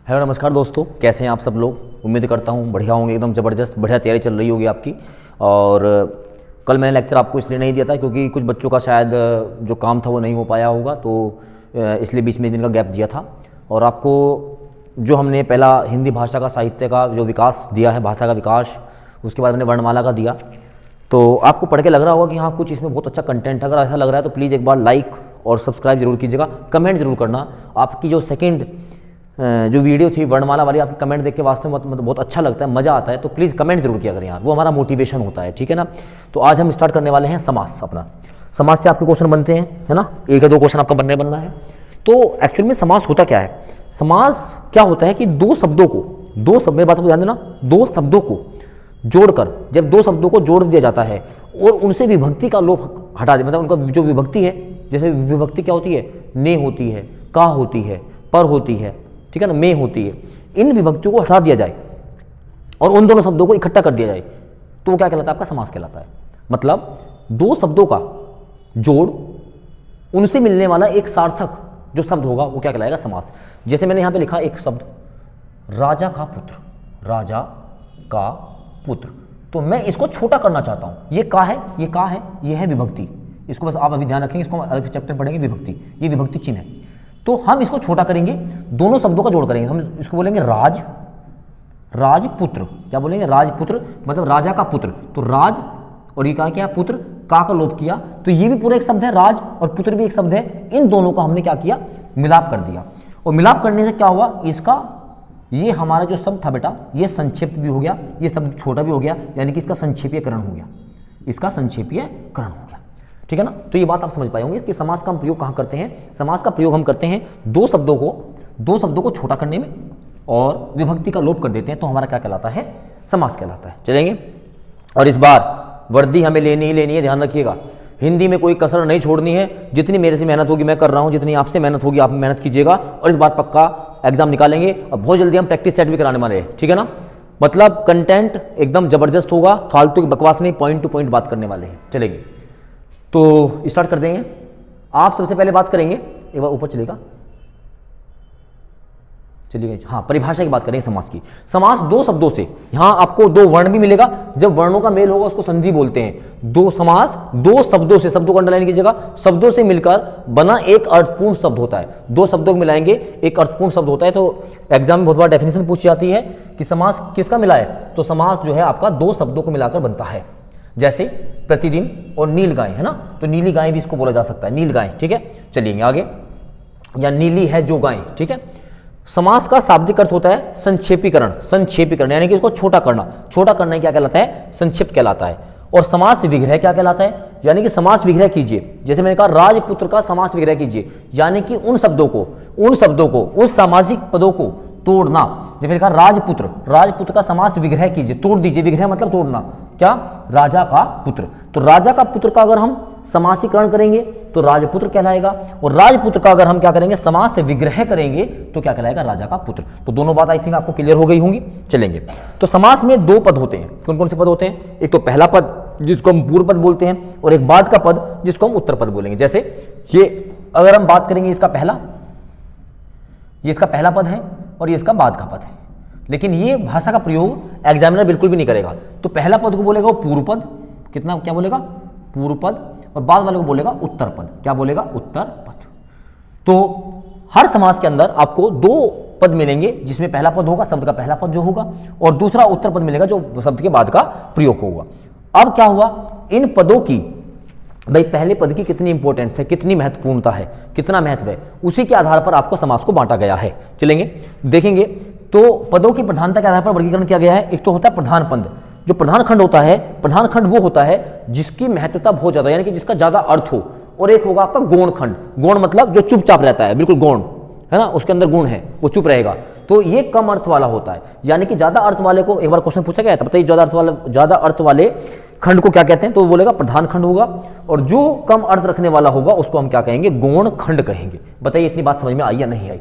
Hello नमस्कार दोस्तों, कैसे हैं आप सब लोग। उम्मीद करता हूँ बढ़िया होंगे, एकदम ज़बरदस्त बढ़िया तैयारी चल रही होगी आपकी। और कल मैंने लेक्चर आपको इसलिए नहीं दिया था क्योंकि कुछ बच्चों का शायद जो काम था वो नहीं हो पाया होगा, तो इसलिए बीच में एक दिन का गैप दिया था। और आपको जो हमने पहला हिंदी भाषा का साहित्य का जो विकास दिया है, भाषा का विकास, उसके बाद हमने वर्णमाला का दिया, तो आपको पढ़ के लग रहा होगा कि हाँ कुछ इसमें बहुत अच्छा कंटेंट है। अगर ऐसा लग रहा है तो प्लीज़ एक बार लाइक और सब्सक्राइब जरूर कीजिएगा, कमेंट जरूर करना। आपकी जो सेकंड जो वीडियो थी वर्णमाला वाली, आपकी कमेंट देख के वास्तव में मतलब बहुत अच्छा लगता है, मज़ा आता है, तो प्लीज़ कमेंट जरूर किया करें यार, वो हमारा मोटिवेशन होता है, ठीक है ना। तो आज हम स्टार्ट करने वाले हैं समास। अपना समास से आपके क्वेश्चन बनते हैं, है ना, एक या दो क्वेश्चन आपका बनना है। तो एक्चुअल में समास होता क्या है? समास क्या होता है कि दो शब्दों को, दो शब्द में बात को ध्यान देना, दो शब्दों को जोड़कर, जब दो शब्दों को जोड़ दिया जाता है और उनसे विभक्ति का लोप हटा दे, मतलब उनका जो विभक्ति है, जैसे विभक्ति क्या होती है, ने होती है, का होती है, पर होती है, ठीक है ना, में होती है, इन विभक्तियों को हटा दिया जाए और उन दोनों शब्दों को इकट्ठा कर दिया जाए, तो वो क्या कहलाता है? आपका समास कहलाता है। मतलब दो शब्दों का जोड़, उनसे मिलने वाला एक सार्थक जो शब्द होगा वो क्या कहलाएगा? समास। जैसे मैंने यहां पे लिखा एक शब्द राजा का पुत्र, राजा का पुत्र, तो मैं इसको छोटा करना चाहता हूं। ये का है, ये का है, ये है विभक्ति। इसको बस आप अभी ध्यान रखेंगे, इसको हम अलग चैप्टर पढ़ेंगे, विभक्ति, ये विभक्ति चिन्ह है। तो हम इसको छोटा करेंगे, दोनों शब्दों का जोड़ करेंगे, हम इसको बोलेंगे राज, राजपुत्र। क्या बोलेंगे? राजपुत्र, मतलब राजा का पुत्र। तो राज और ये क्या है? पुत्र, का लोप किया, तो ये भी पूरा एक शब्द है, राज, और पुत्र भी एक शब्द है। इन दोनों का हमने क्या किया? मिलाप कर दिया। और मिलाप करने से क्या हुआ? इसका ये हमारा जो शब्द था बेटा, ये संक्षिप्त भी हो गया, ये शब्द छोटा भी हो गया, यानी कि इसका संक्षेपीयकरण हो गया, इसका संक्षेपीयकरण हो गया, ठीक है ना। तो ये बात आप समझ पाए होंगे कि समास का हम प्रयोग कहाँ करते हैं। समास का प्रयोग हम करते हैं दो शब्दों को छोटा करने में और विभक्ति का लोप कर देते हैं, तो हमारा क्या कहलाता है? समास कहलाता है। चलेंगे। और इस बार वर्दी हमें लेनी ही लेनी है, ध्यान रखिएगा। हिंदी में कोई कसर नहीं छोड़नी है, जितनी मेरे से मेहनत होगी मैं कर रहा हूं, जितनी आपसे मेहनत होगी आप मेहनत कीजिएगा, और इस बार पक्का एग्जाम निकालेंगे। और बहुत जल्दी हम प्रैक्टिस सेट भी कराने वाले हैं, ठीक है ना। मतलब कंटेंट एकदम जबरदस्त होगा, फालतू की बकवास नहीं, पॉइंट टू पॉइंट बात करने वाले हैं। चलेंगे, तो स्टार्ट कर देंगे। आप सबसे पहले बात करेंगे, एक बार ऊपर चलेगा, चलिए, हाँ, परिभाषा की बात करेंगे समास की। समास दो शब्दों से, यहां आपको दो वर्ण भी मिलेगा, जब वर्णों का मेल होगा उसको संधि बोलते हैं। दो समास दो शब्दों से, शब्दों को अंडरलाइन कीजिएगा, शब्दों से मिलकर बना एक अर्थपूर्ण शब्द होता है। दो शब्दों को मिलाएंगे एक अर्थपूर्ण शब्द होता है। तो एग्जाम में बहुत बार डेफिनेशन पूछी जाती है कि समास किसका मिला है, तो समास जो है आपका दो शब्दों को मिलाकर बनता है। जैसे प्रतिदिन और नील गाय, है ना, तो नीली गाय भी इसको बोला जा सकता है, नील गाय, ठीक है। चलिए आगे, या नीली है जो गाय, ठीक है। समास का शाब्दिक अर्थ होता है संक्षेपीकरण, संक्षेपीकरण यानी कि इसको छोटा करना। छोटा करना क्या कहलाता है? संक्षिप्त कहलाता है। और समास विग्रह क्या कहलाता है? यानी कि समास विग्रह कीजिए। जैसे मैंने कहा राजपुत्र का समास विग्रह कीजिए, यानी कि उन शब्दों को उस सामासिक पदों को तोड़ना। जैसे कहा राजपुत्र, राजपुत्र का समास विग्रह कीजिए, तोड़ दीजिए। विग्रह मतलब तोड़ना। क्या? राजा का पुत्र। तो राजा का पुत्र का अगर हम समासीकरण करेंगे तो राजपुत्र कहलाएगा, और राजपुत्र का अगर हम क्या करेंगे? समास से विग्रह करेंगे तो क्या कहलाएगा? राजा का पुत्र। तो दोनों बात आई थिंक आपको क्लियर हो गई होंगी। चलेंगे, तो समास में दो पद होते हैं। कौन कौन से पद होते हैं? एक तो पहला पद जिसको हम पूर्व पद बोलते हैं, और एक बाद का पद जिसको हम उत्तर पद बोलेंगे। जैसे ये अगर हम बात करेंगे, इसका पहला, ये इसका पहला पद है और ये इसका बाद का पद है, लेकिन ये भाषा का प्रयोग एग्जामिनर बिल्कुल भी नहीं करेगा। तो पहला पद को बोलेगा वो पूर्व पद, कितना क्या बोलेगा? पूर्व पद, और बाद वाले को बोलेगा उत्तर पद। क्या बोलेगा? उत्तर पद। तो हर समास के अंदर आपको दो पद मिलेंगे, जिसमें पहला पद होगा, शब्द का पहला पद जो होगा, और दूसरा उत्तर पद मिलेगा जो शब्द के बाद का प्रयोग होगा। अब क्या हुआ? इन पदों की, भाई पहले पद की कितनी इंपॉर्टेंस है, कितनी महत्वपूर्णता है, कितना महत्व है, उसी के आधार पर आपको समास को बांटा गया है। चलेंगे, देखेंगे। तो पदों की प्रधानता के आधार पर वर्गीकरण किया गया है। एक तो होता है प्रधान पद, जो प्रधान खंड होता है, प्रधान खंड वो होता है जिसकी महत्वता बहुत ज्यादा, यानी कि जिसका ज्यादा अर्थ हो। और एक होगा आपका गौण खंड। गौण मतलब जो चुपचाप रहता है, बिल्कुल गौण, है ना, उसके अंदर गुण है, वो चुप रहेगा। तो ये कम अर्थ वाला होता है, यानी कि ज्यादा अर्थ वाले को, एक बार क्वेश्चन पूछा गया था, बताइए ज्यादा अर्थ वाले खंड को क्या कहते हैं? तो वो बोलेगा प्रधान खंड होगा, और जो कम अर्थ रखने वाला होगा उसको हम क्या कहेंगे? गौण खंड कहेंगे। बताइए इतनी बात समझ में आई या नहीं आई?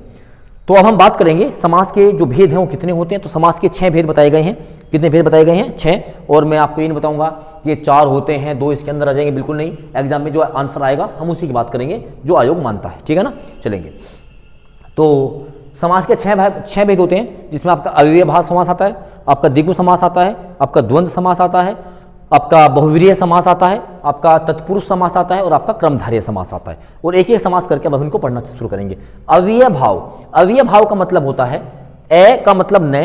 तो अब हम बात करेंगे समास के जो भेद हैं वो कितने होते हैं। तो समास के 6 भेद बताए गए हैं। कितने भेद बताए गए हैं? 6। और मैं आपको ये नहीं बताऊंगा कि ये 4 होते हैं, 2 इसके अंदर आ जाएंगे, बिल्कुल नहीं। एग्जाम में जो आंसर आएगा हम उसी की बात करेंगे जो आयोग मानता है, ठीक है ना। चलेंगे, तो समास के छह भेद होते हैं, जिसमें आपका अव्ययभाव समास आता है, आपका द्विगु समास आता है, आपका द्वंद्व समास आता है, आपका बहुव्रीहि समास आता है, आपका तत्पुरुष समास आता है और आपका क्रमधारय समास आता है। और एक एक समास करके अब हम इनको पढ़ना शुरू करेंगे। अव्यय भाव का मतलब होता है ए का मतलब न,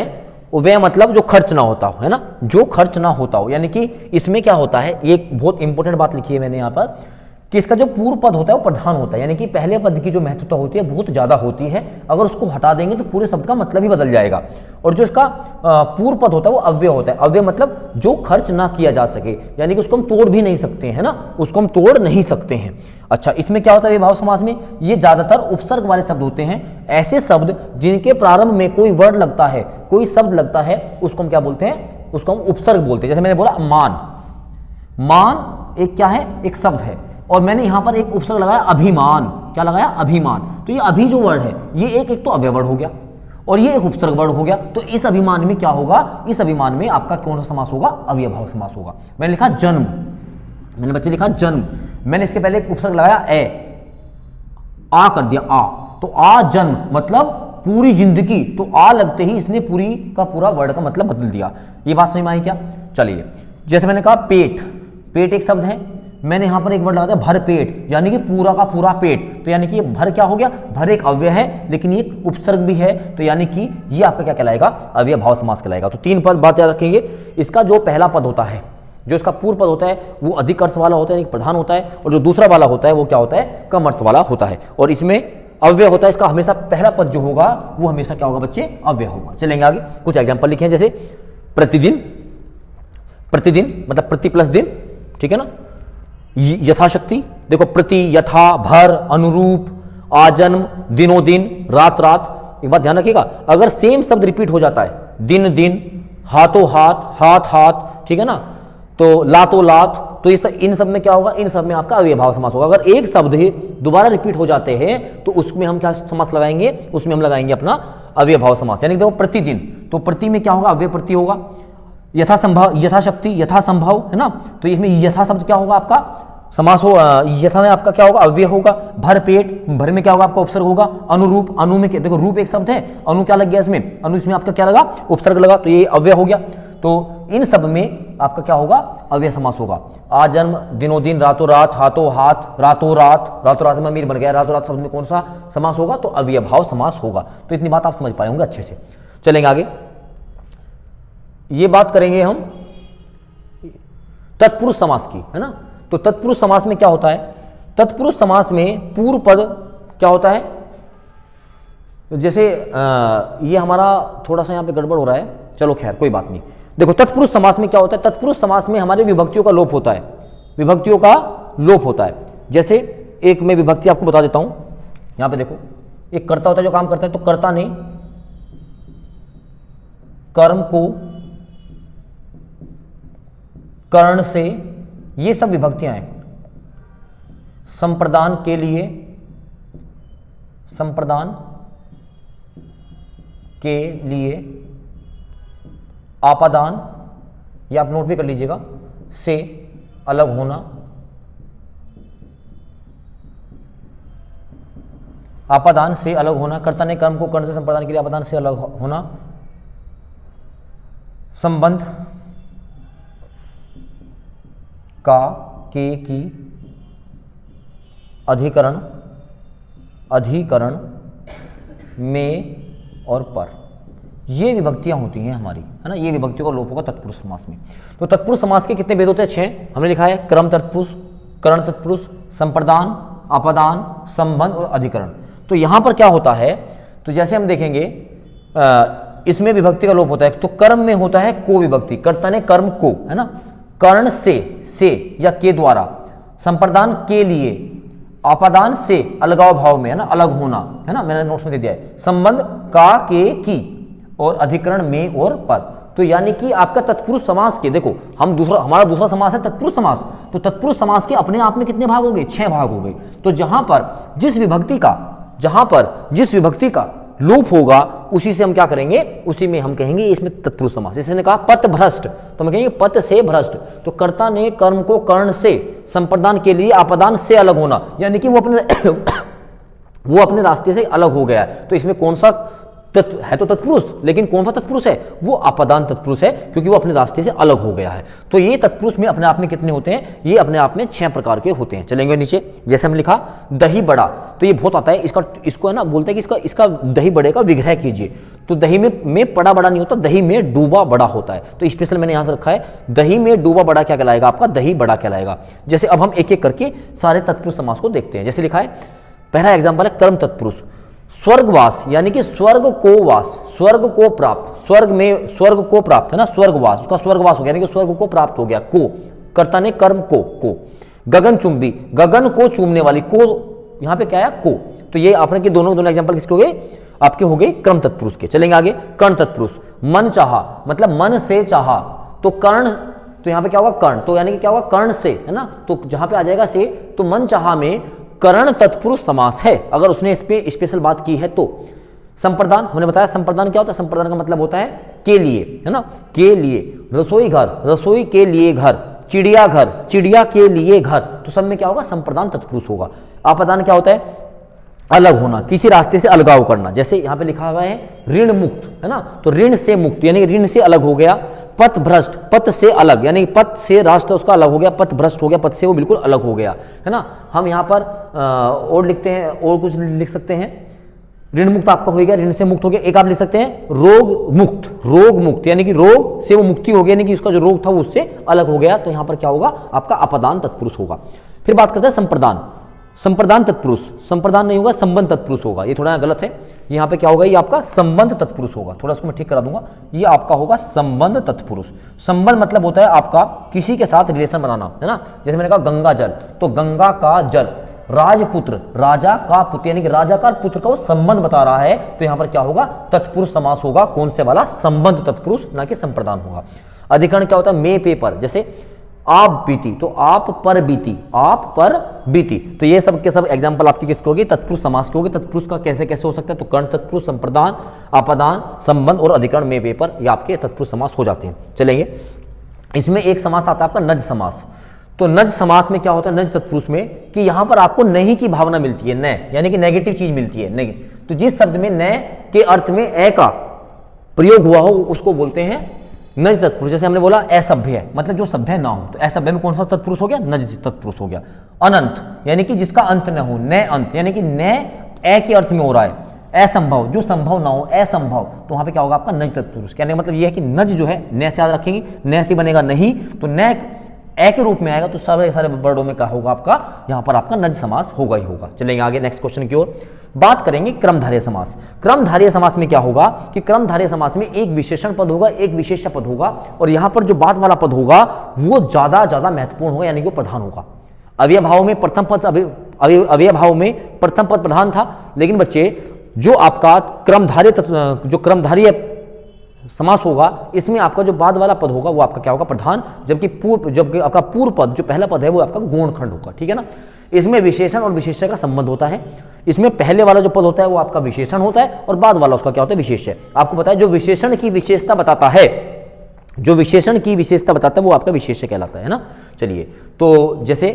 वे मतलब जो खर्च ना होता हो, है ना, जो खर्च ना होता हो। यानी कि इसमें क्या होता है, ये बहुत इंपॉर्टेंट बात लिखी है मैंने यहाँ पर, कि इसका जो पूर्व पद होता है वो प्रधान होता है। यानी कि पहले पद की जो महत्वता होती है बहुत ज्यादा होती है, अगर उसको हटा देंगे तो पूरे शब्द का मतलब ही बदल जाएगा। और जो इसका पूर्व पद होता है वो अव्यय होता है। अव्यय मतलब जो खर्च ना किया जा सके, यानी कि उसको हम तोड़ भी नहीं सकते हैं ना, उसको हम तोड़ नहीं सकते हैं। अच्छा, इसमें क्या होता है विभाव समास में, ये ज्यादातर उपसर्ग वाले शब्द होते हैं। ऐसे शब्द जिनके प्रारंभ में कोई वर्ड लगता है, कोई शब्द लगता है, उसको हम क्या बोलते हैं, उसको हम उपसर्ग बोलते हैं। जैसे मैंने बोला मान, मान एक क्या है, एक शब्द है, और मैंने यहां पर एक उपसर्ग लगाया अभिमान। क्या लगाया, अभिमान। तो ये अभी जो वर्ड है ये एक तो अव्यय वर्ड हो गया और ये एक उपसर्ग वर्ड हो गया। तो इस अभिमान में क्या होगा, इस अभिमान में आपका कौन सा समास होगा, अव्ययभाव समास होगा। मैंने लिखा जन्म, मैंने बच्चे लिखा जन्म, मैंने इसके पहले एक उपसर्ग लगाया ए, आ कर दिया आ, तो आ जन्म मतलब पूरी जिंदगी। तो आ लगते ही इसने पूरी का पूरा वर्ड का मतलब बदल दिया। ये बात समझ में आई क्या? चलिए, जैसे मैंने कहा पेट, पेट एक शब्द है, मैंने यहां पर एक वर्ड लगा दिया भर पेट, यानी कि पूरा का पूरा पेट। तो यानी कि ये भर क्या हो गया, भर एक अव्यय है लेकिन ये उपसर्ग भी है, तो यानी कि ये आपका क्या कहलाएगा, अव्यय भाव समास कहलाएगा। तो तीन पद बात याद रखेंगे। इसका जो पहला पद होता है, जो इसका पूर्व पद होता है वो अधिक अर्थ वाला होता है, यानी प्रधान होता है, और जो दूसरा वाला होता है वो क्या होता है, कम अर्थ वाला होता है। और इसमें अव्यय होता है, इसका हमेशा पहला पद जो होगा वो हमेशा क्या होगा बच्चे, अव्यय होगा। चलेंगे आगे, कुछ एग्जाम्पल लिखे हैं, जैसे प्रतिदिन, प्रतिदिन मतलब प्रति प्लस दिन, ठीक है ना, यथाशक्ति, देखो प्रति, यथा, भर, अनुरूप, आजन्म, दिनों दिन, रात रात। एक बात ध्यान रखिएगा, अगर सेम शब्द रिपीट हो जाता है, दिन दिन, हाथों हाथ, हाथ हाथ, ठीक है ना, तो लातों लात, तो इन सब में क्या होगा, इन सब में आपका अव्ययभाव समास होगा। अगर एक शब्द ही दोबारा रिपीट हो जाते हैं तो उसमें हम क्या समास लगाएंगे, उसमें हम लगाएंगे अपना अव्ययभाव समास। यानी देखो प्रतिदिन, तो प्रति में क्या होगा, अव्यय प्रति होगा। यथासंभव, यथाशक्ति, यथासंभव, है ना, तो इसमें यथा शब्द क्या होगा आपका समास हो, यथा में आपका क्या होगा, अव्यय होगा। भर पेट, भर में क्या होगा आपका उपसर्ग होगा। अनुरूप, अनु में देखो रूप एक शब्द है, अनु क्या लग गया इसमें, अनु इसमें आपका क्या लगा, उपसर्ग लगा, तो ये अव्यय हो गया। तो इन सब में आपका क्या होगा, अव्यय समास होगा। आजन्म, दिनों दिन, रातों रात, हाथों हाथ, रातों रात, रातों रात में अमीर बन गया, रातों रात शब्द में कौन सा समास होगा, तो अव्यय भाव समास होगा। तो इतनी बात आप समझ पाए होंगे अच्छे से। चलेंगे आगे, ये बात करेंगे हम तत्पुरुष समास की, है ना। तो तत्पुरुष समास में क्या होता है, तत्पुरुष समास में पूर्व पद क्या होता है, जैसे ये हमारा थोड़ा सा यहां पे गड़बड़ हो रहा है, चलो खैर कोई बात नहीं। देखो तत्पुरुष समास में क्या होता है, तत्पुरुष समास में हमारे विभक्तियों का लोप होता है, विभक्तियों का लोप होता है। जैसे एक मैं विभक्ति आपको बता देता हूं, यहां पे देखो, एक कर्ता होता है जो काम करता है, तो कर्ता ने कर्म को कर्ण से, ये सब विभक्तियां हैं। संप्रदान के लिए, संप्रदान के लिए, आपादान, ये आप नोट भी कर लीजिएगा, से अलग होना, आपादान से अलग होना, कर्ता ने कर्म को कर्ण से, संप्रदान के लिए आपादान से अलग होना, संबंध का, के, की, अधिकरण, अधिकरण, में और पर, ये विभक्तियां होती हैं हमारी, है ना। ये विभक्तियों का लोप होगा तत्पुरुष समास में। तो तत्पुरुष समास के कितने भेद होते हैं, 6 हमने लिखा है। क्रम तत्पुरुष, कर्ण तत्पुरुष, संप्रदान, आपादान, संबंध और अधिकरण। तो यहां पर क्या होता है, तो जैसे हम देखेंगे इसमें विभक्ति का लोप होता है। तो कर्म में होता है को विभक्ति, कर्ता ने कर्म को, है ना, कर्ण से या के द्वारा, संप्रदान के लिए, आपादान से अलगाव भाव में, है ना, अलग होना, है ना, मैंने नोट्स में दे दिया है। संबंध का, के, की, और अधिकरण में और पर। तो यानी कि आपका तत्पुरुष समास के, देखो हम हमारा दूसरा समास है तत्पुरुष समास, तो तत्पुरुष समास के अपने आप में कितने भाग हो गए, 6 भाग हो गए। तो जहां पर जिस विभक्ति का लोप होगा उसी से हम क्या करेंगे, उसी में हम कहेंगे इसमें तत्पुरुष समास। जैसे ने कहा पथ भ्रष्ट, तो हम कहेंगे पथ से भ्रष्ट, तो कर्ता ने कर्म को कर्ण से, संप्रदान के लिए आपादान से अलग होना, यानी कि वो अपने रास्ते से अलग हो गया है। तो इसमें कौन सा है तो तत्पुरुष, लेकिन कौन सा तत्पुरुष है? वो अपादान तत्पुरुष है, क्योंकि वो अपने रास्ते से अलग हो गया है। तो ये तत्पुरुष में अपने आप में कितने होते हैं? ये अपने आप में 6 प्रकार के होते हैं। चलेंगे नीचे, जैसे हमने लिखा दही बड़ा, तो ये बहुत आता है, इसको है ना बोलते हैं कि इसका दही बड़े का विग्रह कीजिए। तो दही में पड़ा बड़ा नहीं होता, दही में डूबा बड़ा होता है। तो स्पेशल मैंने यहां से रखा है, दही में डूबा बड़ा क्या कहलाएगा? आपका दही बड़ा कहलाएगा। जैसे अब हम एक एक करके सारे तत्पुरुष समास को देखते हैं। जैसे लिखा है, पहला एग्जाम्पल है कर्म तत्पुरुष, स्वर्गवास, यानी कि स्वर्ग को वास, स्वर्ग को प्राप्त, स्वर्ग को प्राप्त है ना, स्वर्गवास, उसका स्वर्गवास हो गया, यानी कि स्वर्ग को प्राप्त हो गया। को कर्ता ने कर्म को। गगन चुंबी, गगन को चूमने वाली, को यहां पे क्या है? को। तो ये आपने के दोनों एग्जांपल किसके हो गए? आपके हो गए क्रम तत्पुरुष के। चलेंगे आगे, कर्ण तत्पुरुष, मन चाहा, मतलब मन से चाहा, तो कर्ण, तो यहां पे क्या होगा? कर्ण, तो यानी कि क्या होगा? कर्ण से, है ना, तो जहां पे आ जाएगा से, तो मन चाहा में कर्ण तत्पुरुष समास है, अगर उसने इस पे स्पेशल बात की है तो। संप्रदान, हमने बताया संप्रदान क्या होता है? संप्रदान का मतलब होता है के लिए, है ना, के लिए। रसोई घर, रसोई के लिए घर, चिड़ियाघर, चिड़िया के लिए घर, तो सब में क्या होगा? संप्रदान तत्पुरुष होगा। अपादान क्या होता है? अलग होना, किसी रास्ते से अलगाव करना। जैसे यहां पे लिखा हुआ है ऋण मुक्त, है ना, तो ऋण से मुक्त, यानी ऋण से अलग हो गया। पथ भ्रष्ट, पथ से अलग, यानी पथ से राष्ट्र उसका अलग हो गया, पथ भ्रष्ट हो गया, पथ से वो बिल्कुल अलग हो गया, है ना। हम यहाँ पर और लिखते हैं, और कुछ लिख सकते हैं। ऋण मुक्त आपका हो गया, ऋण से मुक्त हो गया। एक आप लिख सकते हैं रोग मुक्त, रोग मुक्त, यानी कि रोग से वो मुक्ति हो गया, यानी कि उसका जो रोग था वो उससे अलग हो गया। तो यहाँ पर क्या होगा? आपका अपदान तत्पुरुष होगा। फिर बात करते हैं संप्रदान, संप्रदान तत्पुरुष, संप्रदान नहीं होगा, संबंध तत्पुरुष होगा। ये थोड़ा गलत है, यहाँ पे क्या होगा? ये आपका संबंध तत्पुरुष होगा। थोड़ा इसको मैं ठीक करा दूंगा, ये आपका होगा संबंध तत्पुरुष। संबंध मतलब होता है आपका किसी के साथ रिलेशन बनाना, है ना। जैसे मैंने कहा गंगा जल, तो गंगा का जल, राजपुत्र, राजा का पुत्र, यानी कि राजा का पुत्र का वो संबंध बता रहा है, तो यहाँ पर क्या होगा? तत्पुरुष समास होगा। कौन से वाला? संबंध तत्पुरुष, ना कि संप्रदान होगा। अधिकरण क्या होता है? मे पेपर, जैसे आप बीती, तो आप पर बीती, आप पर बीती, तो ये सब के सब एग्जांपल आपकी किसके होगी? तत्पुरुष समास के होगी। तत्पुरुष का कैसे कैसे हो सकता है? तो कर्ण तत्पुरुष, संप्रदान, अपादान, संबंध और अधिकरण में पेपर, ये आपके तत्पुरुष समास हो जाते हैं। चलेंगे, इसमें एक समास आता है आपका नज समास। तो नज समास में क्या होता है? नज तत्पुरुष में कि यहां पर आपको नहीं की भावना मिलती है, न, यानी कि नेगेटिव चीज मिलती है, नहीं। तो जिस शब्द में न के अर्थ में ए का प्रयोग हुआ हो उसको बोलते हैं नज तत्पुरुष। जैसे हमने बोला असभ्य है, मतलब जो सभ्य ना हो, तो असभ्य में कौन सा तत्पुरुष हो गया? नज तत्पुरुष हो गया। अनंत, यानी कि जिसका अंत न हो, न अंत, यानी कि न ए के अर्थ में हो रहा है। असंभव, जो संभव ना हो, असंभव, तो वहां पे क्या होगा? आपका नज तत्पुरुष। कहने का मतलब यह है कि नज जो है न से याद रखेंगे, न से बनेगा नहीं, तो न ए के रूप में आएगा, तो सारे सारे वर्डों में क्या होगा? आपका यहाँ पर आपका नज समास होगा ही होगा। चलेंगे आगे नेक्स्ट क्वेश्चन की ओर, बात करेंगे क्रमधारय समास। क्रमधारय समास में क्या होगा कि क्रमधारय समास में एक विशेषण पद होगा, एक विशेष्य पद होगा, और यहां पर जो बाद वाला पद होगा वो ज्यादा महत्वपूर्ण होगा, यानी कि वो प्रधान होगा। अव्यय भाव में प्रथम पद, अव्यय भाव में प्रथम पद प्रधान था, लेकिन बच्चे जो आपका क्रमधारय समास होगा, इसमें आपका जो बाद वाला पद होगा वो आपका क्या होगा? प्रधान, जबकि आपका पूर्व पद जो पहला पद है वो आपका गौण खंड होगा, ठीक है ना। इसमें विशेषण और विशेष्य का संबंध होता है। इसमें पहले वाला जो पद होता है वो आपका विशेषण होता है, और बाद वाला उसका क्या होता है? विशेष्य। आपको पता है जो विशेषण की विशेषता बताता है, जो विशेषण की विशेषता बताता है वो आपका विशेष्य कहलाता है ना। चलिए, तो जैसे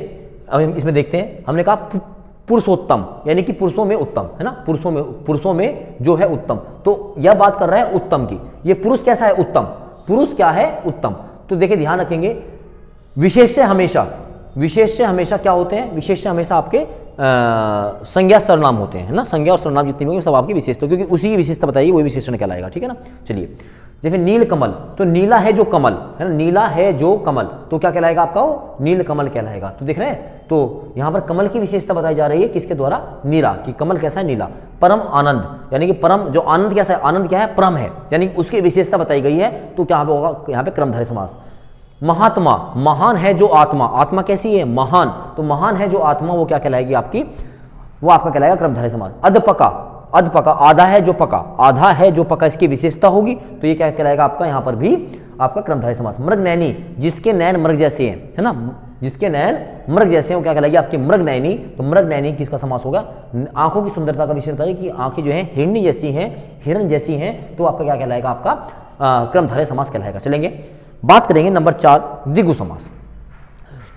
अब इसमें देखते हैं, हमने कहा पुरुषोत्तम, यानी कि पुरुषों में उत्तम, है ना, पुरुषों में जो है उत्तम, तो यह बात कर रहा है उत्तम की। ये पुरुष कैसा है? उत्तम। पुरुष क्या है? उत्तम। तो देखिए ध्यान रखेंगे, विशेष्य हमेशा क्या होते हैं? विशेष्य हमेशा आपके संज्ञा सर्वनाम होते हैं, है ना। संज्ञा और सर्वनाम जितनी भी होंगे सब आपकी विशेषता, क्योंकि उसी की विशेषता बताइए वही विशेषण कहलाएगा, ठीक है ना। चलिए, जैसे नील कमल, तो नीला है जो कमल, है ना, नीला है जो कमल, तो क्या कहलाएगा आपका? वो नील कमल कहलाएगा। तो देख रहे हैं, तो यहां पर कमल की विशेषता बताई जा रही है किसके द्वारा? नीला, कि कमल कैसा है? नीला। परम आनंद, यानी कि परम, जो आनंद कैसा है? आनंद क्या है? परम है, यानी कि उसकी विशेषता बताई गई है, तो क्या होगा? यहाँ पे क्रमधारय समास। महात्मा, महान है जो आत्मा, आत्मा कैसी है? महान, तो महान है जो आत्मा, वो क्या कहलाएगी आपकी? वो आपका कहलाएगा क्रमधारय समास। अधपका, अधपका, आधा है जो पका, आधा है जो पका, इसकी विशेषता होगी, तो ये क्या कहलाएगा आपका? यहाँ पर भी आपका क्रमधारय समास। मृगनयनी, जिसके नयन मृग जैसे हैं, है ना, जिसके नयन मृग जैसे हैं, वो क्या कहलाएगी आपकी? मृगनयनी। तो मृगनयनी किसका समास होगा? आंखों की सुंदरता का विषय होता है कि आंखें जो है हिरणी जैसी हैं, हिरण जैसी हैं, तो आपका क्या कहलाएगा? आपका क्रमधारय समास कहलाएगा। चलेंगे, बात करेंगे नंबर 4 द्विगु समास।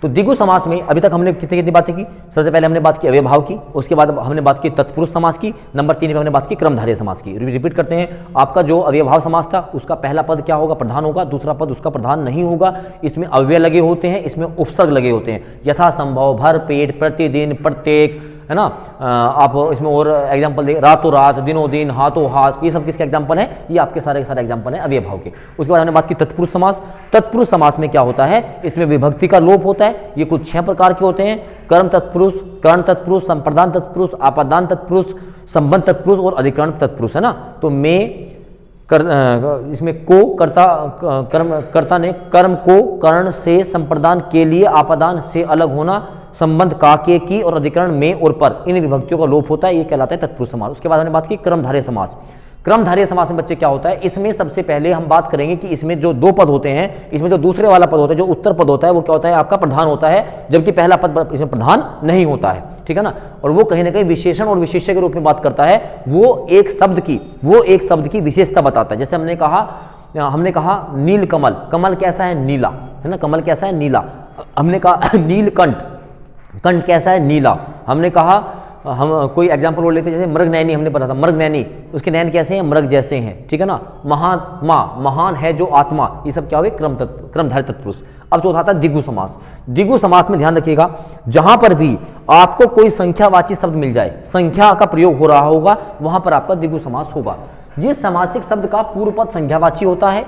तो तो द्विगु समास में अभी तक हमने कितनी बातें की? सबसे पहले हमने बात की अव्ययभाव की, उसके बाद हमने बात की तत्पुरुष समास की, नंबर 3 पे हमने बात की क्रमधारय समास की। रिपीट करते हैं, आपका जो अव्ययभाव समास था उसका पहला पद क्या होगा? प्रधान होगा, दूसरा पद उसका प्रधान नहीं होगा, इसमें अव्यय लगे होते हैं, इसमें उपसर्ग लगे होते हैं, यथा संभव, भर पेट, प्रतिदिन, प्रत्येक, है ना। आप इसमें और एग्जांपल देख, रातों रात, दिनों दिन, हाथों हाथ, ये सब किसके एग्जांपल है? ये आपके सारे के सारे एग्जांपल हैं अव्ययभाव के। उसके बाद हमने बात की तत्पुरुष समास। तत्पुरुष समास में क्या होता है? इसमें विभक्ति का लोप होता है। ये कुछ 6 प्रकार के होते हैं: कर्म तत्पुरुष, कर्ण तत्पुरुष, संप्रदान तत्पुरुष, आपादान तत्पुरुष, संबंध तत्पुरुष और अधिकरण तत्पुरुष, है ना। तो इसमें को कर्ता ने कर्म को कर्ण से, संप्रदान के लिए, आपादान से अलग होना, संबंध का के की और अधिकरण में और पर, इन विभक्तियों का लोप होता है, ये कहलाता है तत्पुरुष समास। उसके बाद हमने बात की क्रमधारय समास। क्रमधारय समास में बच्चे क्या होता है? इसमें सबसे पहले हम बात करेंगे कि इसमें जो 2 पद होते हैं, इसमें जो दूसरे वाला पद होता है, जो उत्तर पद होता है, वो क्या होता है? आपका प्रधान होता है, जबकि पहला पद इसमें प्रधान नहीं होता है, ठीक है ना। और वो कहीं ना कहीं विशेषण और विशेष्य के रूप में बात करता है, वो एक शब्द की विशेषता बताता है। जैसे हमने कहा नीलकमल, कमल कैसा है? नीला, है ना। कमल कैसा है? नीला। हमने कहा नीलकंठ, कंठ कैसा है? नीला। हमने कहा, हम कोई एग्जांपल और लेते हैं, जैसे मृगनयनी, हमने पढ़ा था मृगनयनी, उसके नयन कैसे हैं? मृग जैसे हैं, ठीक है ना। महात्मा, महान है जो आत्मा, ये सब क्या हो गए? क्रमधारय तत्पुरुष। अब चौथा आता है द्विगु समास। द्विगु समास में ध्यान रखिएगा, जहां पर भी आपको कोई संख्यावाची शब्द मिल जाए, संख्या का प्रयोग हो रहा होगा, वहां पर आपका द्विगु समास होगा। जिस समासिक शब्द का पूर्व पद संख्यावाची होता है,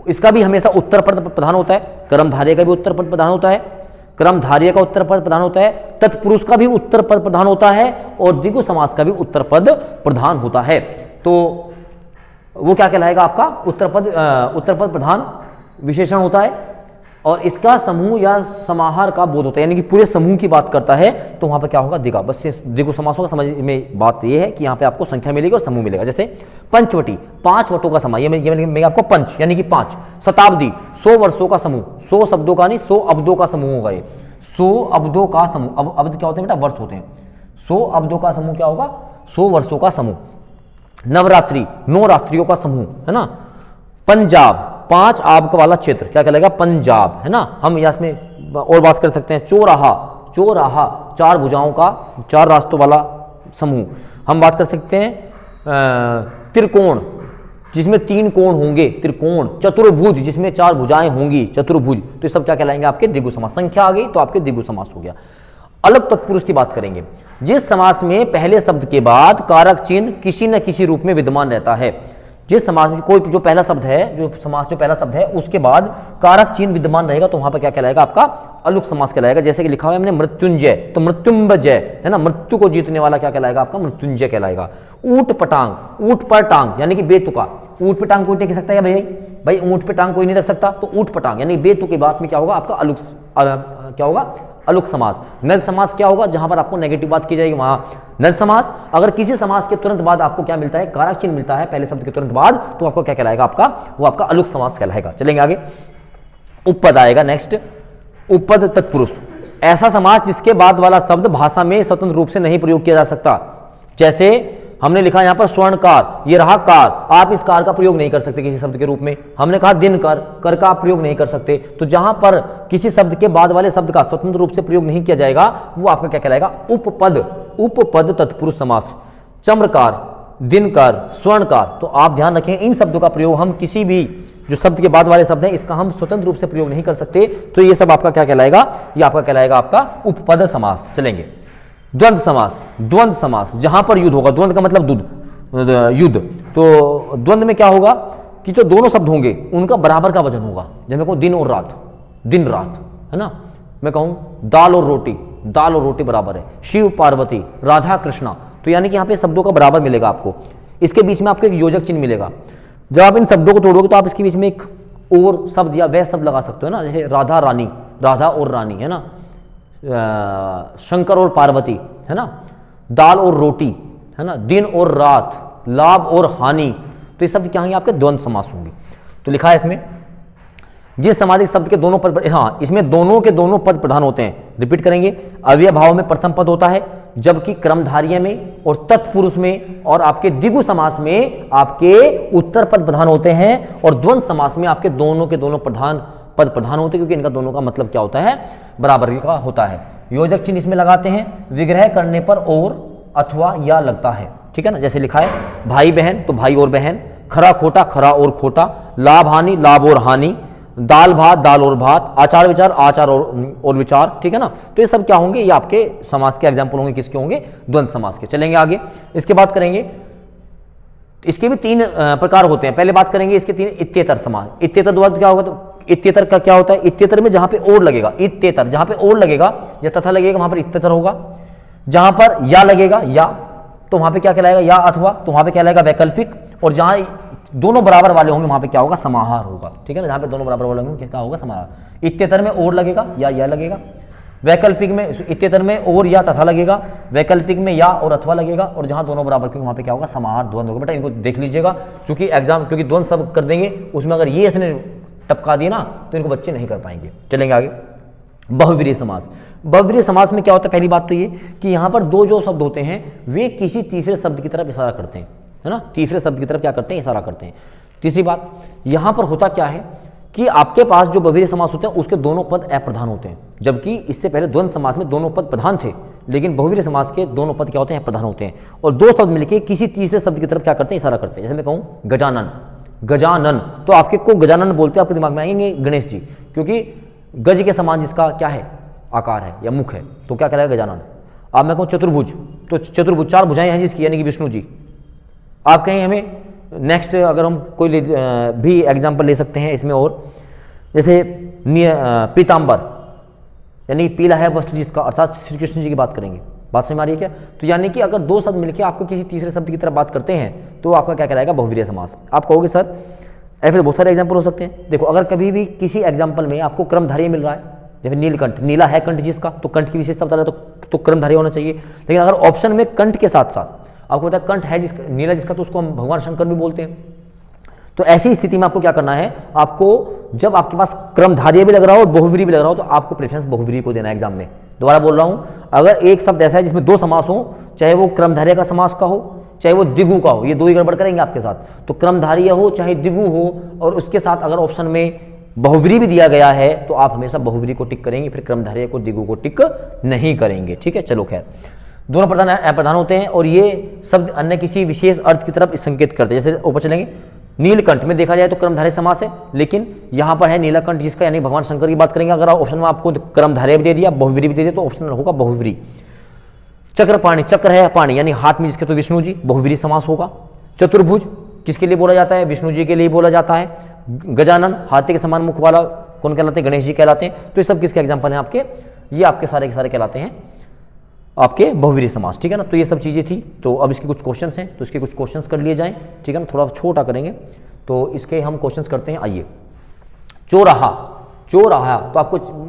इसका भी हमेशा उत्तर पद प्रधान होता है। कर्मधारय का भी उत्तर पद प्रधान होता है, क्रमधारय का उत्तर पद प्रधान होता है, तत्पुरुष का भी उत्तर पद प्रधान होता है, और द्विगु समास का भी उत्तर पद प्रधान होता है। तो वो क्या कहलाएगा? आपका उत्तर पद प्रधान विशेषण होता है, और इसका समूह या समाहार का बोध होता है, यानी कि पूरे समूह की बात करता है, तो वहां पर क्या होगा? द्विगु। बस द्विगु समास होगा। समझ में बात यह है कि यहाँ पे आपको संख्या मिलेगी और समूह मिलेगा। जैसे पंचवटी, 5 वटों का समाज, ये मिलेगा आपको पंच, यानी कि 5। शताब्दी, 100 वर्षों का समूह, 100 शब्दों का नहीं, 100 अब्दों का समूह होगा ये, 100 अब्दों का समूह। अब अब्द क्या होते हैं बेटा? वर्ष होते हैं। 100 अब्दों का समूह क्या होगा? 100 वर्षों का समूह। नवरात्रि, 9 रात्रियों का समूह, है ना। पंजाब, 5 आब वाला क्षेत्र, क्या कहलाएगा? पंजाब, है ना। हम यहाँ में और बात कर सकते हैं। चौराहा, 4 भुजाओं का, 4 रास्तों वाला समूह। हम बात कर सकते हैं त्रिकोण, जिसमें 3 कोण होंगे, त्रिकोण। चतुर्भुज, जिसमें 4 भुजाएं होंगी, चतुर्भुज। तो ये सब क्या कहलाएंगे? आपके द्विगु समास। संख्या आ गई तो आपके द्विगु समास हो गया। अलग तत्पुरुष की बात करेंगे, जिस समास में पहले शब्द के बाद कारक चिन्ह किसी न किसी रूप में विद्यमान रहता है। जिस समास में कोई जो पहला शब्द है, जो समास में पहला शब्द है, उसके बाद कारक चिन्ह विद्यमान रहेगा, तो वहां पर क्या कहलाएगा? आपका अलुक समास कहलाएगा। जैसे कि लिखा हुआ है हमने मृत्युंजय, तो मृत्युंजय, है ना। मृत्यु को जीतने वाला क्या कहलाएगा? आपका मृत्युंजय कहलाएगा। ऊंट पटांग, ऊंट पर टांग, यानी कि बेतुका। ऊंट पे टांग कोई टेक सकता है भाई? ऊंट पे टांग कोई नहीं रख सकता, तो ऊंट पटांग यानी बेतु की बात में क्या होगा? आपका अलुक, क्या होगा? अलुक समास। नल समास क्या होगा? जहां पर आपको नेगेटिव बात की जाएगी वहां नल समास। अगर किसी समास के तुरंत बाद आपको क्या मिलता है? कारक चिन्ह मिलता है पहले शब्द के तुरंत बाद, तो आपको क्या कहलाएगा? आपका वो आपका अलुक समास कहलाएगा। चलेंगे आगे। उपपद आएगा नेक्स्ट। उपपद तत्पुरुष, ऐसा समास जिसके बाद वाला शब्द भाषा में स्वतंत्र रूप से नहीं प्रयोग किया जा सकता। जैसे हमने लिखा यहां पर स्वर्णकार, ये रहा कार, आप इस कार का प्रयोग नहीं कर सकते किसी शब्द के रूप में। हमने कहा दिनकर, कर का आप प्रयोग नहीं कर सकते। तो जहां पर किसी शब्द के बाद वाले शब्द का स्वतंत्र रूप से प्रयोग नहीं किया जाएगा, वो आपका क्या कहलाएगा? उपपद। उपपद तत्पुरुष समास। चम्रकार, दिनकर, स्वर्णकार, तो आप ध्यान रखें, इन शब्दों का प्रयोग हम किसी भी जो शब्द के बाद वाले शब्द हैं, इसका हम स्वतंत्र रूप से प्रयोग नहीं कर सकते। तो ये सब आपका क्या कहलाएगा? ये आपका कहलाएगा आपका उपपद समास। चलेंगे। द्वंद्व समास। द्वंद्व समास, जहां पर युद्ध होगा, द्वंद्व का मतलब युद्ध, तो द्वंद्व में क्या होगा कि जो दोनों शब्द होंगे उनका बराबर का वजन होगा। जैसे मैं कहूं दिन और रात, दिन रात, है ना। मैं कहूं दाल और रोटी, दाल और रोटी बराबर है। शिव पार्वती, राधा कृष्णा, तो यानी कि यहाँ पे शब्दों का बराबर मिलेगा आपको। इसके बीच में आपको एक योजक चिन्ह मिलेगा। जब आप इन शब्दों को तोड़ोगे तो आप इसके बीच में एक और शब्द या वह शब्द लगा सकते हो ना, जैसे राधा रानी, राधा और रानी, है ना। शंकर और पार्वती, है ना। दाल और रोटी, है ना। दिन और रात, लाभ और हानि, तो ये शब्द क्या होंगे? आपके द्वंद्व समास होंगे। तो लिखा है इसमें, जिस समासिक शब्द के दोनों पद, हाँ, इसमें दोनों के दोनों पद प्रधान होते हैं। रिपीट करेंगे। अव्यय भाव में प्रथम पद होता है, जबकि क्रमधारय में और तत्पुरुष में और आपके द्विगु समास में आपके उत्तर पद प्रधान होते हैं, और द्वंद्व समास में आपके दोनों के दोनों पद प्रधान होते हैं, क्योंकि इनका दोनों का मतलब क्या होता है? बराबरी का होता है। योजक चिन्ह इसमें लगाते हैं विग्रह करने पर और अथवा या लगता है, ठीक है ना। जैसे लिखा है भाई बहन तो भाई और बहन, खरा खोटा खरा और खोटा, लाभ हानि लाभ और हानि, दाल भात दाल और भात, आचार विचार आचार और विचार, ठीक है ना। तो ये सब क्या होंगे, ये आपके समास के एग्जाम्पल होंगे, किसके होंगे, द्वंद्व समास के। चलेंगे आगे, इसके बात करेंगे, इसके भी 3 प्रकार होते हैं। पहले बात करेंगे इसके 3 इत्येतर समास। इत्येतर द्वंद्व क्या होगा, तो इत्येतर का क्या होता है, इत्येतर में जहां पे और लगेगा, इत्येतर जहां पे और लगेगा या तथा लगेगा वहां पर इत्येतर होगा। जहां पर या लगेगा या, तो वहां पे क्या कहलाएगा, या अथवा, तो वहां पे क्या लगेगा वैकल्पिक। और जहां दोनों बराबर वाले होंगे वहां पे क्या होगा, समाहार होगा, ठीक है ना। जहां पे दोनों बराबर वाले होंगे क्या होगा, समाहार। इत्येतर में और लगेगा या लगेगा, वैकल्पिक में इत्येतर में और या तथा लगेगा, वैकल्पिक में या और अथवा लगेगा, और जहां दोनों बराबर के वहां पे क्या होगा, समाहार द्वंद्व होगा। बेटा इनको देख लीजिएगा, क्योंकि क्योंकि द्वंद्व सब कर देंगे, उसमें अगर ये इसने टपका दिया ना तो इनको बच्चे नहीं कर पाएंगे। चलेंगे आगे, बहुव्रीहि समास। बहुव्रीहि समास में क्या होता है, पहली बात तो ये कि यहां पर 2 जो शब्द होते हैं वे किसी तीसरे शब्द की तरफ इशारा करते हैं, है ना, तीसरे शब्द की तरफ क्या करते हैं, इशारा करते हैं। तीसरी बात, यहां पर होता क्या है कि आपके पास जो बहुव्रीहि समास होते हैं उसके दोनों पद अप्रधान होते हैं, जबकि इससे पहले द्वंद्व समास में दोनों पद प्रधान थे, लेकिन बहुव्रीहि समास के दोनों पद क्या होते हैं, प्रधान होते हैं। और 2 शब्द मिलकर किसी तीसरे शब्द की तरफ क्या करते हैं, इशारा करते हैं। जैसे मैं कहूं गजानन, गजानन, तो आपके को गजानन बोलते हैं, आपके दिमाग में आएंगे गणेश जी, क्योंकि गज के समान जिसका क्या है, आकार है या मुख है, तो क्या कहलाएगा, गजानन। अब मैं कहूं चतुर्भुज, तो चतुर्भुज 4 भुजाएं हैं जिसकी, यानी कि विष्णु जी। आप कहें हमें नेक्स्ट, अगर हम कोई भी एग्जाम्पल ले सकते हैं इसमें, और जैसे पीताम्बर, यानी पीला है वस्त्र जिसका, अर्थात श्री कृष्ण जी की बात करेंगे। बात समझ में आ रही है क्या। तो यानी कि अगर 2 शब्द मिलकर आपको किसी तीसरे शब्द की तरफ बात करते हैं तो आपका क्या कहलाएगा, बहुव्रीहि समास। आप कहोगे सर ऐसे बहुत सारे एग्जाम्पल हो सकते हैं। देखो, अगर कभी भी किसी एग्जाम्पल में आपको क्रमधारय मिल रहा है, जैसे नीलकंठ, नीला है कंठ जिसका, तो कंठ की विशेषता बता रहा है तो क्रमधारय होना चाहिए। लेकिन अगर ऑप्शन में कंठ के साथ साथ आपको पता है कंठ है जिसका, नीला जिसका, तो उसको हम भगवान शंकर भी बोलते हैं। तो ऐसी स्थिति में आपको क्या करना है, आपको जब आपके पास क्रमधारय भी लग रहा हो और बहुव्रीहि भी लग रहा हो तो आपको प्रेफरेंस बहुव्रीहि को देना है एग्जाम में। दोबारा बोल रहा हूं, अगर एक शब्द ऐसा है जिसमें 2 समास हो, चाहे वो क्रमधारय का समास का हो चाहे वो द्विगु का हो, ये 2 ही गड़बड़ करेंगे आपके साथ। तो क्रमधारय हो चाहे द्विगु हो, और उसके साथ अगर ऑप्शन में बहुव्रीहि भी दिया गया है तो आप हमेशा बहुव्रीहि को टिक करेंगे, फिर क्रमधारय को द्विगु को टिक नहीं करेंगे, ठीक है। चलो खैर, दोनों प्रधान अप्रधान होते हैं और ये शब्द अन्य किसी विशेष अर्थ की तरफ संकेत करते हैं। जैसे ऊपर चलेंगे, नीलकंठ में देखा जाए तो क्रमधारय समास है, लेकिन यहां पर है नीलकंठ जिसका, यानी भगवान शंकर की बात करेंगे। अगर ऑप्शन में आपको क्रमधारय भी दे दिया, बहुव्रीहि भी दे दिया, तो ऑप्शन होगा बहुव्रीहि। चक्रपाणि, चक्र है पाणी, यानी हाथ में जिसके, तो विष्णु जी, बहुव्रीहि समास होगा। चतुर्भुज किसके लिए बोला जाता है, विष्णु जी के लिए बोला जाता है। गजानन, हाथी के समान मुख वाला कौन कहलाते हैं, गणेश जी कहलाते हैं। तो ये सब किसके एग्जाम्पल हैं आपके, ये आपके सारे के सारे कहलाते हैं आपके बहुव्रीहि समास, ठीक है ना। तो ये सब चीज़ें थी। तो अब इसके कुछ क्वेश्चंस हैं, तो इसके कुछ क्वेश्चंस कर लिए जाएं, ठीक है ना। थोड़ा छोटा करेंगे तो इसके हम क्वेश्चंस करते हैं। आइए, चौराहा, चौराहा, तो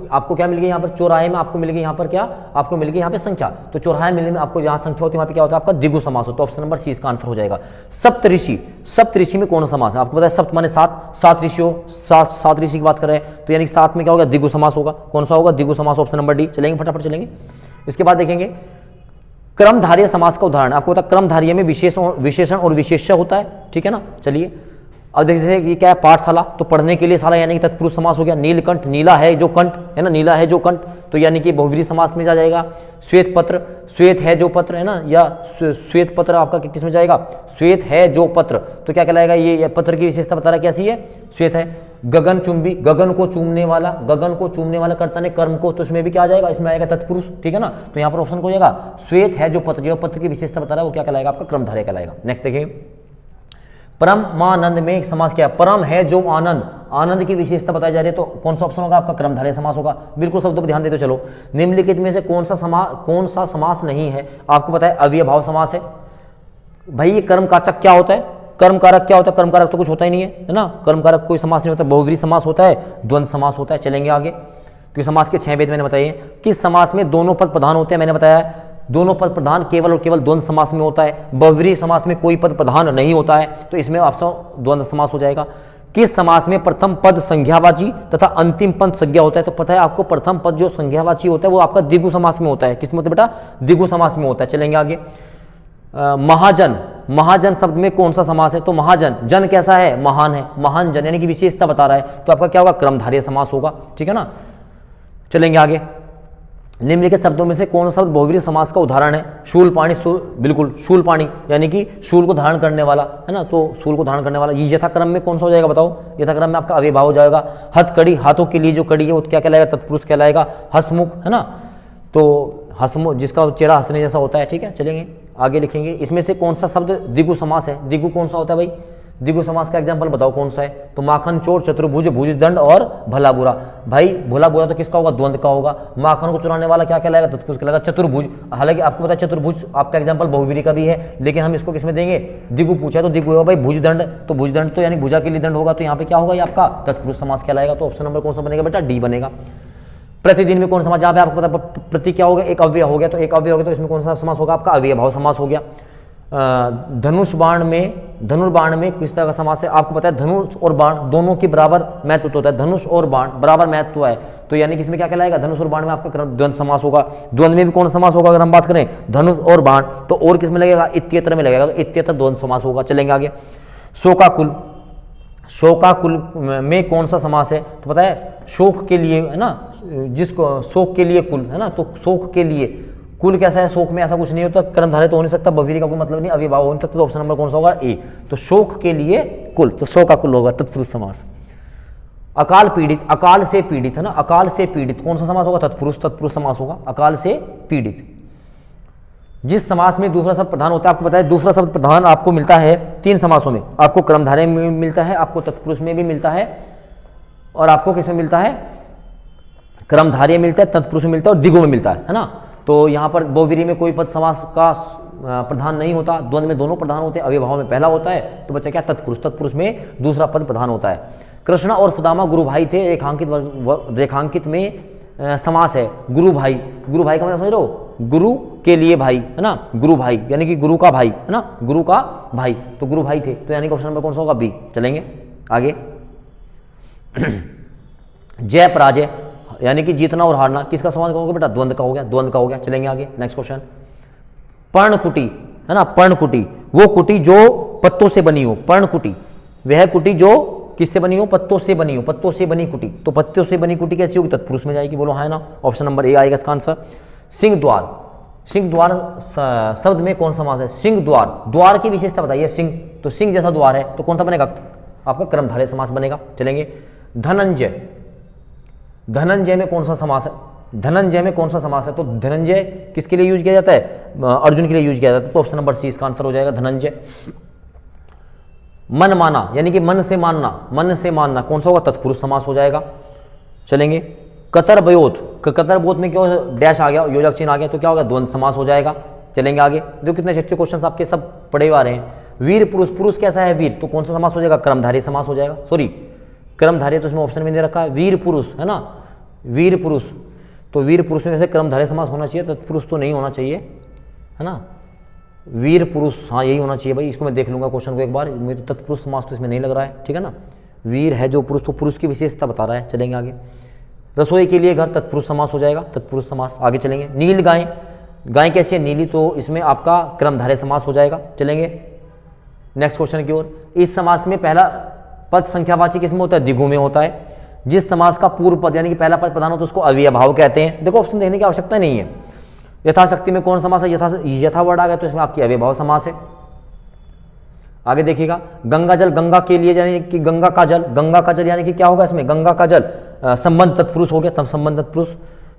आपको क्या मिल गया यहाँ पर, चौराहे में आपको मिल गई यहाँ पर क्या, आपको मिल गई यहाँ पे संख्या। तो चौराहे मिलने में आपको जहाँ संख्या होती है वहाँ पे क्या होता है, आपका द्विगु समास होता है। तो ऑप्शन नंबर सी इसका आंसर हो जाएगा। सप्तऋषि, सप्तऋषि में कौन सा समास है, आपको पता है सप्त माने 7, 7 ऋषियों, 7 ऋषि की बात कर रहे हैं, तो यानी 7 में क्या होगा, द्विगु समास होगा। कौन सा होगा, द्विगु समास, ऑप्शन नंबर डी। चलेंगे फटाफट चलेंगे। इसके बाद देखेंगे क्रमधारय समास का उदाहरण। आपको पता है क्रमधारय में विशेषण और विशेष्य होता है, ठीक है ना। चलिए अब जैसे ये क्या है, पाठशाला, तो पढ़ने के लिए शाला यानी कि तत्पुरुष समास हो गया। नीलकंठ, नीला है जो कंठ, है ना, नीला है जो कंठ, तो यानी कि बहुव्रीहि समास में जा जाएगा। श्वेत पत्र, श्वेत है जो पत्र, है ना, या श्वेत पत्र आपका किस में जाएगा, श्वेत है जो पत्र, तो क्या कहलाएगा, ये पत्र की विशेषता बता रहा है कैसी है, श्वेत है। गगन चुंबी, गगन को चूमने वाला, गगन को चूमने वाला कर्ता ने कर्म को, तो इसमें भी क्या आ जाएगा, इसमें आएगा तत्पुरुष, ठीक है ना। तो यहाँ पर ऑप्शन हो जाएगा श्वेत है जो पत्र, जो पत्र की विशेषता बता रहा है वो क्या कहलाएगा, आपका क्रमधारय कहलाएगा। नेक्स्ट देखिए, परमानंद में एक समास क्या है, परम है जो आनंद, आनंद की विशेषता बताई जा रही है, तो कौन सा ऑप्शन होगा, आपका क्रमधारय समास होगा। बिल्कुल शब्दों पर ध्यान देते चलो। निम्नलिखित में से कौन सा समास नहीं है, आपको पता है अव्ययभाव समास है। भाई ये कर्मकारक क्या होता है, कर्मकारक क्या होता है, कर्मकारक तो कुछ होता ही नहीं है ना, कर्मकारक कोई समास नहीं होता, बहुव्रीहि समास होता है, द्वंद्व समास होता है। चलेंगे आगे, क्योंकि समास के 6 भेद मैंने बताए। किस समास में दोनों पद प्रधान होते हैं, मैंने बताया दोनों पद प्रधान केवल और केवल द्वंद्व समास में होता है। बहुव्रीहि समास में कोई पद प्रधान नहीं होता है, तो इसमें ऑप्शन द्वंद्व समास हो जाएगा। किस समास में प्रथम पद संज्ञावाची तथा अंतिम पद संज्ञा होता है, तो पता है आपको प्रथम पद जो संज्ञावाची होता है वो आपका द्विगु समास में होता है। किस में होता है बेटा, द्विगु समास में होता है। चलेंगे आगे, महाजन, महाजन शब्द में कौन सा समास है, तो महाजन, जन कैसा है, महान है, महान जन यानी कि विशेषता बता रहा है, तो आपका क्या होगा, क्रमधारय समास होगा, ठीक है ना। चलेंगे आगे, निम्नलिखित शब्दों में से कौन सा शब्द बहुव्रीहि समास का उदाहरण है? शूल पाणी, बिल्कुल शूल पाणी यानी कि शूल को धारण करने वाला, है ना, तो शूल को धारण करने वाला। ये यथाक्रम में कौन सा हो जाएगा बताओ? यथाक्रम में आपका अव्ययभाव हो जाएगा। हथकड़ी, हाथों के लिए जो कड़ी है वो क्या कहलाएगा? तत्पुरुष कहलाएगा। हसमुख, है ना, तो हसमुख जिसका चेहरा हंसने जैसा होता है, ठीक है, चलेंगे आगे लिखेंगे। इसमें से कौन सा शब्द द्विगु समास है? द्विगु कौन सा होता है भाई? द्विगु समास का एग्जांपल बताओ कौन सा है? तो माखन चोर, चतुर्भुज, भुजदंड और भला बुरा। भाई भला बुरा तो किसका होगा? द्वंद का होगा। माखन को चुराने वाला क्या कहलाएगा? तत्पुरुष कहलाएगा। चतुर्भुज, हालांकि आपको पता है चतुर्भुज आपका एग्जांपल बहुव्रीहि का भी है, लेकिन हम इसको किसमें देंगे? द्विगु पूछा तो द्विगु होगा भाई। भुजदंड, तो भुजदंड तो यानी भुजा के लिए दंड होगा, तो यहाँ पे क्या होगा? ये आपका तत्पुरुष समास कहलाएगा। तो ऑप्शन नंबर कौन सा बनेगा बेटा? डी बनेगा। प्रतिदिन में कौन समास? जहाँ पे आपको पता प्रति क्या हो गया? एक अव्यय हो गया, तो एक अव्यय हो गया तो इसमें कौन सा समास होगा? आपका अव्ययभाव समास हो गया। धनुष बाण में किस तरह का समास है? आपको पता है धनुष और बाण दोनों की बराबर महत्व होता है। धनुष और बाण बराबर महत्व है, तो यानी कि इसमें क्या कहलाएगा? धनुष और बाण में आपका द्वंद समास होगा। द्वंद में भी कौन समास होगा? अगर हम बात करें धनुष और बाण, तो और किस में लगेगा? इत्यत्र में लगेगा, तो इत्यत्र द्वंद समास होगा। चलेंगे आगे। शोकाकुल में कौन सा समास है? तो पता है शोक के लिए, है ना, जिसको शोक के लिए कुल, है ना, तो शोक के लिए कुल कैसा है? शोक में ऐसा कुछ नहीं होता, कर्मधारय तो हो नहीं सकता, बहुव्रीहि का कोई मतलब नहीं, अव्ययभाव हो नहीं सकता, तो ऑप्शन नंबर कौन सा होगा? ए। तो शोक के लिए कुल, तो शोकाकुल होगा तत्पुरुष समास। अकाल से पीड़ित, है ना, अकाल से पीड़ित कौन सा समास होगा? तत्पुरुष समास होगा। अकाल से पीड़ित, जिस समास में दूसरा शब्द प्रधान होता है, आपको पता है दूसरा शब्द प्रधान आपको मिलता है 3 समासों में। आपको कर्मधारय में मिलता है, आपको तत्पुरुष में भी मिलता है, और आपको किसमें मिलता है? कर्मधारय मिलता है, तत्पुरुष में मिलता है और द्विगु में मिलता है ना। तो यहाँ पर बहुव्रीहि में कोई पद समास का प्रधान नहीं होता, द्वंद में दोनों प्रधान होते हैं, अव्ययभाव में पहला होता है, तो बच्चा क्या? तत्पुरुष में दूसरा पद प्रधान होता है। कृष्ण और सुदामा गुरु भाई थे, रेखांकित में समास है गुरु भाई का मतलब समझ लो? गुरु के लिए भाई, है ना, गुरु भाई यानी कि गुरु का भाई, है ना, गुरु का भाई, तो गुरु भाई थे, तो यानी कि ऑप्शन नंबर कौन सा होगा? बी। चलेंगे आगे। जय पराजय यानी कि जीतना और हारना, किसका समास कहोगे बेटा? द्वंद का हो गया, द्वंद का हो गया। चलेंगे आगे, नेक्स्ट क्वेश्चन। पर्णकुटी, है ना, पर्णकुटी वो कुटी जो पत्तों से बनी हो। पर्णकुटी वह कुटी जो किससे बनी हो? पत्तों से बनी हो, पत्तों से बनी कुटी। तो पत्तों से बनी कुटी कैसी होगी? तत्पुरुष में जाएगी, बोलो हाँ ना। ऑप्शन नंबर ए आएगा इसका आंसर। सिंह द्वार शब्द में कौन सा समास है? सिंह द्वार की विशेषता बताइए। सिंह, तो सिंह जैसा द्वार है, तो कौन सा बनेगा? आपका कर्मधारय समास बनेगा। चलेंगे। धनंजय में कौन सा समास है? धनंजय में कौन सा समास है? तो धनंजय किसके लिए यूज किया जाता है? अर्जुन के लिए यूज किया जाता है, तो ऑप्शन नंबर सी इसका आंसर हो जाएगा, धनंजय। मन माना यानी कि मन से मानना कौन सा होगा? तत्पुरुष समास हो जाएगा। चलेंगे। कतरबोध में क्या डैश आ गया, योजक चिन्ह आ गया, तो क्या होगा? द्वंद समास हो जाएगा। चलेंगे आगे। देखो कितने अच्छे क्वेश्चन आपके सब पढ़े हुए आ रहे हैं। वीर पुरुष कैसा है? वीर, तो कौन सा समास हो जाएगा? कर्मधारय समास हो जाएगा। सॉरी, कर्मधारय तो इसमें ऑप्शन में दे रखा है, वीर पुरुष, है ना, वीर पुरुष, तो वीर पुरुष में वैसे कर्मधारय समास होना चाहिए, तत्पुरुष तो नहीं होना चाहिए, है ना। वीर पुरुष, हाँ यही होना चाहिए भाई, इसको मैं देख लूंगा क्वेश्चन को एक बार, मुझे तो तत्पुरुष समास तो इसमें नहीं लग रहा है, ठीक है ना। वीर है जो पुरुष, तो पुरुष की विशेषता बता रहा है। चलेंगे आगे। रसोई के लिए घर, तत्पुरुष समास हो जाएगा, तत्पुरुष समास। आगे चलेंगे। नील गाय कैसी है? नीली, तो इसमें आपका कर्मधारय समास हो जाएगा। चलेंगे नेक्स्ट क्वेश्चन की ओर। इस समास में पहला पद संख्यावाची किसमें होता है? द्विगु में होता है। जिस समास का पूर्व पद यानी कि पहला पद प्रधान होता है उसको अव्ययभाव कहते हैं। देखो ऑप्शन देखने की आवश्यकता नहीं है। यथाशक्ति में कौन समास है? यथा वर्ड आ गया तो इसमें आपकी अव्ययभाव समास है। आगे देखिएगा। गंगा जल, गंगा के लिए यानी कि गंगा का जल यानी कि क्या होगा इसमें? गंगा का जल, संबंध तत्पुरुष हो गया, तब संबंध तत्पुरुष।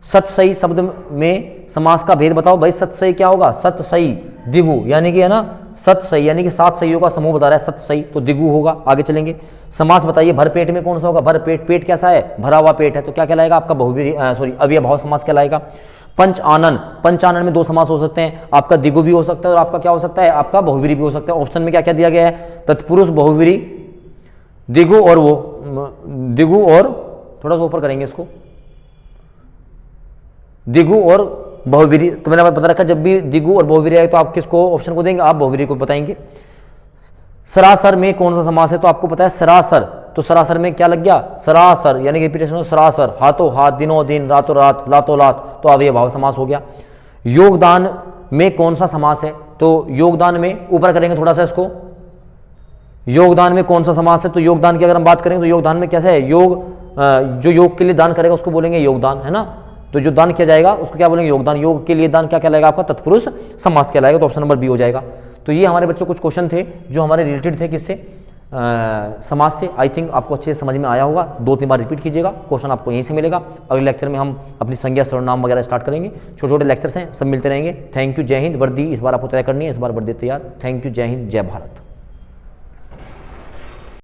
सतसई शब्द में समास का भेद बताओ भाई। सतसई क्या होगा? सतसई द्विगु यानी कि, है ना, सतसई यानी कि 7 सईयों का समूह बता रहा है, सतसई, तो द्विगु होगा। आगे चलेंगे। समास बताइए। भरपेट में कौन सा होगा? भरपेट, पेट कैसा है? भरा हुआ पेट है, तो क्या कहलाएगा? आपका अव्ययभाव समास कहलाएगा। पंचानन में 2 समास हो सकते हैं, आपका द्विगु भी हो सकता है और आपका क्या हो सकता है? आपका बहुव्रीहि भी हो सकता है। ऑप्शन में क्या क्या दिया गया है? तत्पुरुष, बहुव्रीहि, द्विगु और थोड़ा सा ऊपर करेंगे इसको, द्विगु और बहुव्रीहि। तो मैंने बता रखा जब भी द्विगु और बहुव्रीहि आए तो आप किसको ऑप्शन को देंगे? आप बहुव्रीहि को बताएंगे। सरासर में कौन सा समास है? तो आपको पता है सरासर, तो सरासर में क्या लग गया? सरासर यानी कि रिपीटेशन हो, सरासर, हाथों हाथ, दिनों दिन, रातों रात, लातों लात, तो अव्ययभाव समास हो गया। योगदान में कौन सा समास है? तो योगदान में, ऊपर करेंगे थोड़ा सा इसको, योगदान में कौन सा समास है? तो योगदान की अगर हम बात करें तो योगदान में कैसे है? योग, जो योग के लिए दान करेगा उसको बोलेंगे योगदान, है ना। तो जो दान किया जाएगा उसको क्या बोलेंगे, योगदान। योग के लिए दान क्या कहलाएगा आपका, तत्पुरुष समास कहलाएगा। तो ऑप्शन नंबर बी हो जाएगा। तो ये हमारे बच्चों कुछ क्वेश्चन थे जो हमारे रिलेटेड थे किससे, समाज से। आई थिंक आपको अच्छे से समझ में आया होगा। 2-3 बार रिपीट कीजिएगा, क्वेश्चन आपको यहीं से मिलेगा। अगले लेक्चर में हम अपनी संज्ञा सर्वनाम वगैरह स्टार्ट करेंगे। छोटे छोटे लेक्चर्स हैं, सब मिलते रहेंगे। थैंक यू, जय हिंद। वर्दी इस बार आपको तय करनी है, इस बार वर्दी तैयार। थैंक यू, जय हिंद, जय भारत।